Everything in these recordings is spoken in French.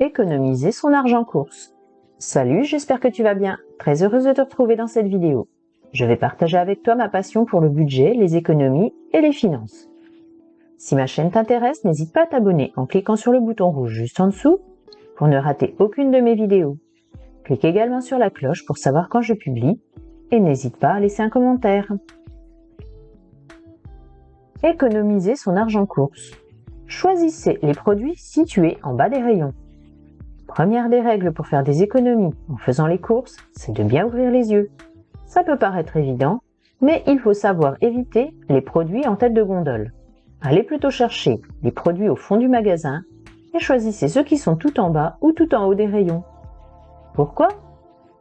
Économiser son argent course. Salut, j'espère que tu vas bien. Très heureuse de te retrouver dans cette vidéo. Je vais partager avec toi ma passion pour le budget, les économies et les finances. Si ma chaîne t'intéresse, n'hésite pas à t'abonner en cliquant sur le bouton rouge juste en dessous pour ne rater aucune de mes vidéos. Clique également sur la cloche pour savoir quand je publie et n'hésite pas à laisser un commentaire. Économiser son argent course. Choisissez les produits situés en bas des rayons. Première des règles pour faire des économies en faisant les courses, c'est de bien ouvrir les yeux. Ça peut paraître évident, mais il faut savoir éviter les produits en tête de gondole. Allez plutôt chercher les produits au fond du magasin et choisissez ceux qui sont tout en bas ou tout en haut des rayons. Pourquoi ?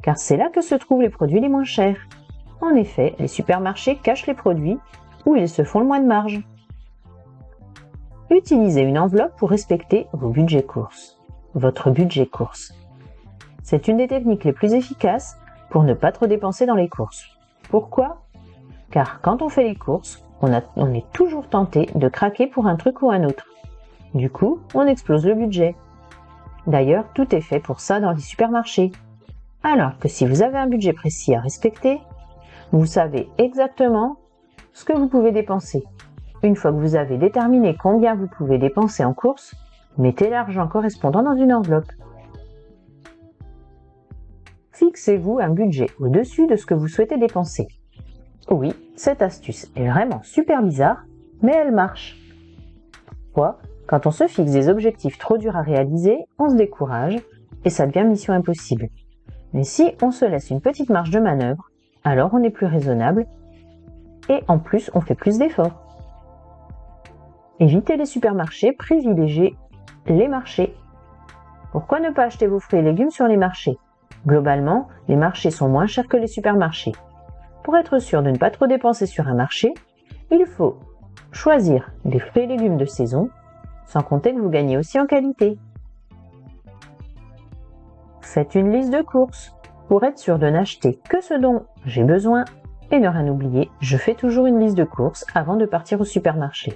Car c'est là que se trouvent les produits les moins chers. En effet, les supermarchés cachent les produits où ils se font le moins de marge. Utilisez une enveloppe pour respecter vos budgets courses. Votre budget course. C'est une des techniques les plus efficaces pour ne pas trop dépenser dans les courses. Pourquoi ? Car quand on fait les courses, on est toujours tenté de craquer pour un truc ou un autre. Du coup, on explose le budget. D'ailleurs, tout est fait pour ça dans les supermarchés. Alors que si vous avez un budget précis à respecter, vous savez exactement ce que vous pouvez dépenser. Une fois que vous avez déterminé combien vous pouvez dépenser en courses, mettez l'argent correspondant dans une enveloppe. Fixez-vous un budget au-dessus de ce que vous souhaitez dépenser. Oui, cette astuce est vraiment super bizarre, mais elle marche. Pourquoi ? Quand on se fixe des objectifs trop durs à réaliser, on se décourage et ça devient mission impossible. Mais si on se laisse une petite marge de manœuvre, alors on est plus raisonnable et en plus on fait plus d'efforts. Évitez les supermarchés, privilégiez les marchés. Pourquoi ne pas acheter vos fruits et légumes sur les marchés ? Globalement, les marchés sont moins chers que les supermarchés. Pour être sûr de ne pas trop dépenser sur un marché, il faut choisir des fruits et légumes de saison, sans compter que vous gagnez aussi en qualité. Faites une liste de courses. Pour être sûr de n'acheter que ce dont j'ai besoin et ne rien oublier, je fais toujours une liste de courses avant de partir au supermarché.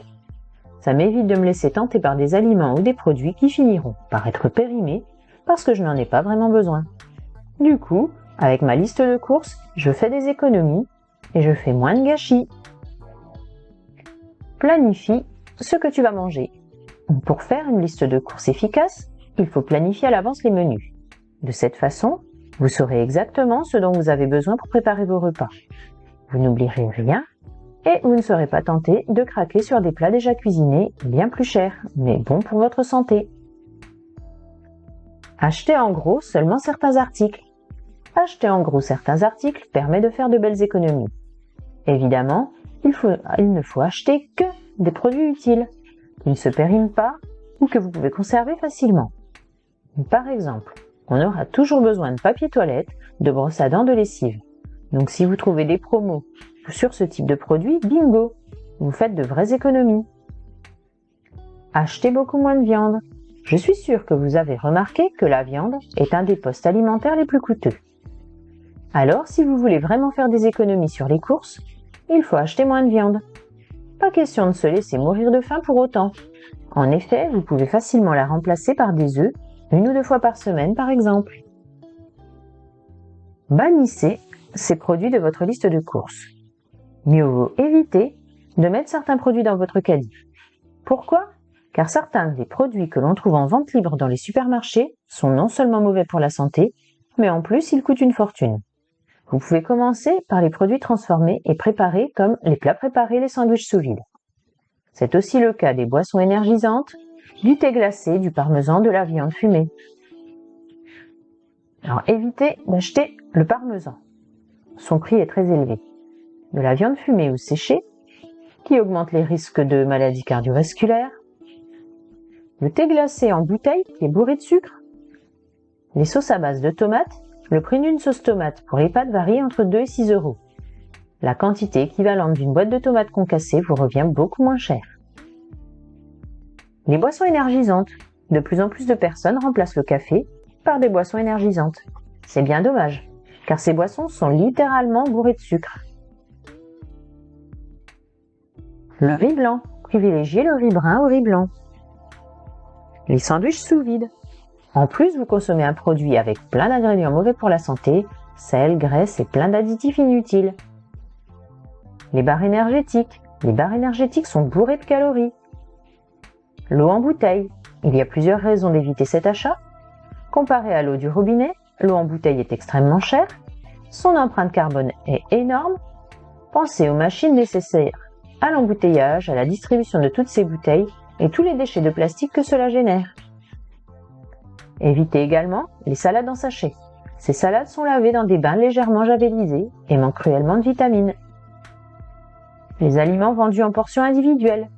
Ça m'évite de me laisser tenter par des aliments ou des produits qui finiront par être périmés parce que je n'en ai pas vraiment besoin. Du coup, avec ma liste de courses, je fais des économies et je fais moins de gâchis. Planifie ce que tu vas manger. Pour faire une liste de courses efficace, il faut planifier à l'avance les menus. De cette façon, vous saurez exactement ce dont vous avez besoin pour préparer vos repas. Vous n'oublierez rien et vous ne serez pas tenté de craquer sur des plats déjà cuisinés bien plus chers, mais bons pour votre santé. Achetez en gros seulement certains articles. Acheter en gros certains articles permet de faire de belles économies. Évidemment, il ne faut acheter que des produits utiles, qui ne se périment pas ou que vous pouvez conserver facilement. Par exemple, on aura toujours besoin de papier toilette, de brosse à dents, de lessive. Donc si vous trouvez des promos sur ce type de produit, bingo, vous faites de vraies économies. Achetez beaucoup moins de viande. Je suis sûre que vous avez remarqué que la viande est un des postes alimentaires les plus coûteux. Alors, si vous voulez vraiment faire des économies sur les courses, il faut acheter moins de viande. Pas question de se laisser mourir de faim pour autant. En effet, vous pouvez facilement la remplacer par des œufs, 1 ou 2 fois par semaine par exemple. Bannissez ces produits de votre liste de courses. Mieux vaut éviter de mettre certains produits dans votre calife. Pourquoi ? Car certains des produits que l'on trouve en vente libre dans les supermarchés sont non seulement mauvais pour la santé, mais en plus ils coûtent une fortune. Vous pouvez commencer par les produits transformés et préparés comme les plats préparés, les sandwichs sous vide. C'est aussi le cas des boissons énergisantes, du thé glacé, du parmesan, de la viande fumée. Alors évitez d'acheter le parmesan. Son prix est très élevé. De la viande fumée ou séchée, qui augmente les risques de maladies cardiovasculaires. Le thé glacé en bouteille, qui est bourré de sucre. Les sauces à base de tomates. Le prix d'une sauce tomate pour les pâtes varie entre 2 et 6 €. La quantité équivalente d'une boîte de tomates concassées vous revient beaucoup moins cher. Les boissons énergisantes. De plus en plus de personnes remplacent le café par des boissons énergisantes. C'est bien dommage, car ces boissons sont littéralement bourrées de sucre. Le riz blanc. Privilégiez le riz brun au riz blanc. Les sandwichs sous vide. En plus, vous consommez un produit avec plein d'ingrédients mauvais pour la santé, sel, graisse et plein d'additifs inutiles. Les barres énergétiques. Les barres énergétiques sont bourrées de calories. L'eau en bouteille. Il y a plusieurs raisons d'éviter cet achat. Comparé à l'eau du robinet, l'eau en bouteille est extrêmement chère. Son empreinte carbone est énorme. Pensez aux machines nécessaires à l'embouteillage, à la distribution de toutes ces bouteilles et tous les déchets de plastique que cela génère. Évitez également les salades en sachet. Ces salades sont lavées dans des bains légèrement javellisés et manquent cruellement de vitamines. Les aliments vendus en portions individuelles.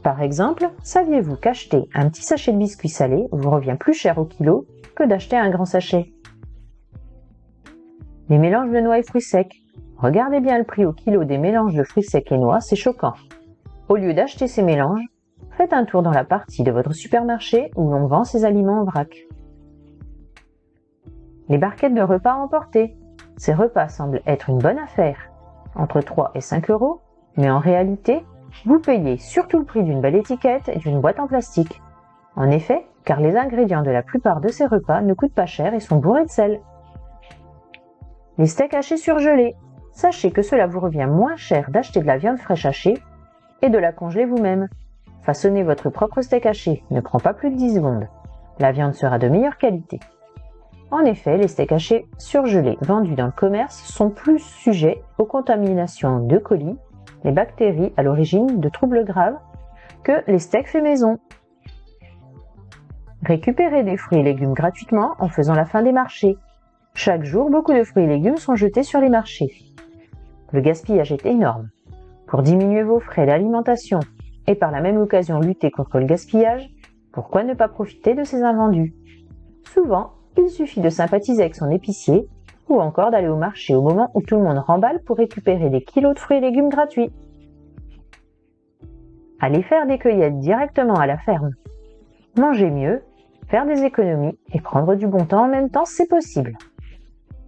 Par exemple, saviez-vous qu'acheter un petit sachet de biscuits salés vous revient plus cher au kilo que d'acheter un grand sachet? Les mélanges de noix et fruits secs. Regardez bien le prix au kilo des mélanges de fruits secs et noix, c'est choquant. Au lieu d'acheter ces mélanges, faites un tour dans la partie de votre supermarché où l'on vend ces aliments en vrac. Les barquettes de repas à emporter. Ces repas semblent être une bonne affaire, entre 3 et 5 euros, mais en réalité, vous payez surtout le prix d'une belle étiquette et d'une boîte en plastique. En effet, car les ingrédients de la plupart de ces repas ne coûtent pas cher et sont bourrés de sel. Les steaks hachés surgelés. Sachez que cela vous revient moins cher d'acheter de la viande fraîche hachée et de la congeler vous-même. Façonner votre propre steak haché ne prend pas plus de 10 secondes. La viande sera de meilleure qualité. En effet, les steaks hachés surgelés vendus dans le commerce sont plus sujets aux contaminations de colis, les bactéries à l'origine de troubles graves, que les steaks faits maison. Récupérez des fruits et légumes gratuitement en faisant la fin des marchés. Chaque jour, beaucoup de fruits et légumes sont jetés sur les marchés. Le gaspillage est énorme. Pour diminuer vos frais d'alimentation et par la même occasion lutter contre le gaspillage, pourquoi ne pas profiter de ces invendus? Souvent, il suffit de sympathiser avec son épicier ou encore d'aller au marché au moment où tout le monde remballe pour récupérer des kilos de fruits et légumes gratuits. Allez faire des cueillettes directement à la ferme. Manger mieux, faire des économies et prendre du bon temps en même temps, c'est possible.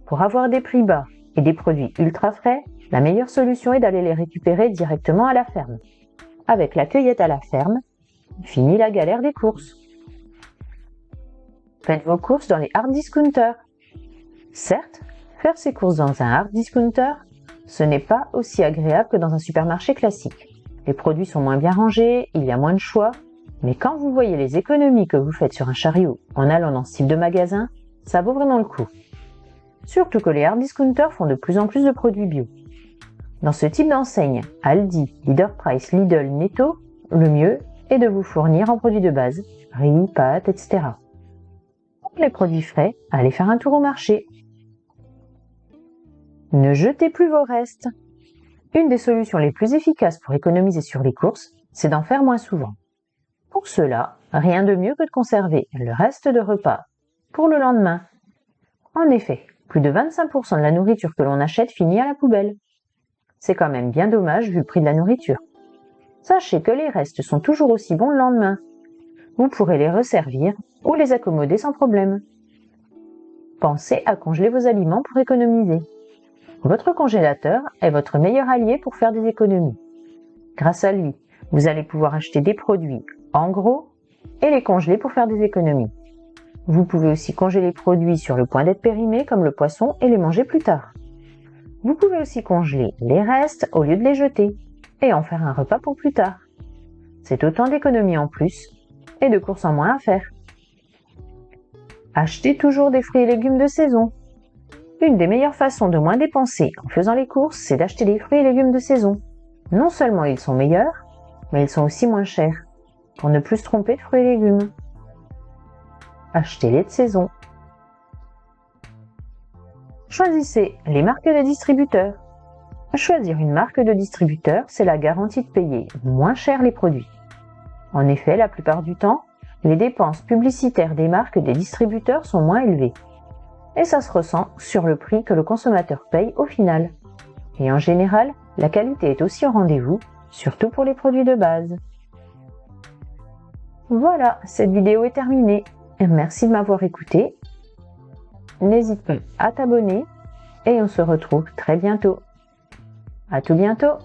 Pour avoir des prix bas et des produits ultra frais, la meilleure solution est d'aller les récupérer directement à la ferme. Avec la cueillette à la ferme, fini la galère des courses. Faites vos courses dans les hard discounters. Certes, faire ses courses dans un hard discounter, ce n'est pas aussi agréable que dans un supermarché classique. Les produits sont moins bien rangés, il y a moins de choix, mais quand vous voyez les économies que vous faites sur un chariot en allant dans ce type de magasin, ça vaut vraiment le coup. Surtout que les hard discounters font de plus en plus de produits bio. Dans ce type d'enseigne, Aldi, Leader Price, Lidl, Netto, le mieux est de vous fournir en produits de base, riz, pâtes, etc. Pour les produits frais, allez faire un tour au marché. Ne jetez plus vos restes. Une des solutions les plus efficaces pour économiser sur les courses, c'est d'en faire moins souvent. Pour cela, rien de mieux que de conserver le reste de repas pour le lendemain. En effet, plus de 25% de la nourriture que l'on achète finit à la poubelle. C'est quand même bien dommage vu le prix de la nourriture. Sachez que les restes sont toujours aussi bons le lendemain. Vous pourrez les resservir ou les accommoder sans problème. Pensez à congeler vos aliments pour économiser. Votre congélateur est votre meilleur allié pour faire des économies. Grâce à lui, vous allez pouvoir acheter des produits en gros et les congeler pour faire des économies. Vous pouvez aussi congeler les produits sur le point d'être périmés comme le poisson et les manger plus tard. Vous pouvez aussi congeler les restes au lieu de les jeter et en faire un repas pour plus tard. C'est autant d'économies en plus et de courses en moins à faire. Achetez toujours des fruits et légumes de saison. Une des meilleures façons de moins dépenser en faisant les courses, c'est d'acheter des fruits et légumes de saison. Non seulement ils sont meilleurs, mais ils sont aussi moins chers, pour ne plus se tromper de fruits et légumes. Achetez-les de saison. Choisissez les marques de distributeurs. Choisir une marque de distributeur, c'est la garantie de payer moins cher les produits. En effet, la plupart du temps, les dépenses publicitaires des marques des distributeurs sont moins élevées. Et ça se ressent sur le prix que le consommateur paye au final. Et en général, la qualité est aussi au rendez-vous, surtout pour les produits de base. Voilà, cette vidéo est terminée. Merci de m'avoir écouté. N'hésite pas à t'abonner et on se retrouve très bientôt. À tout bientôt!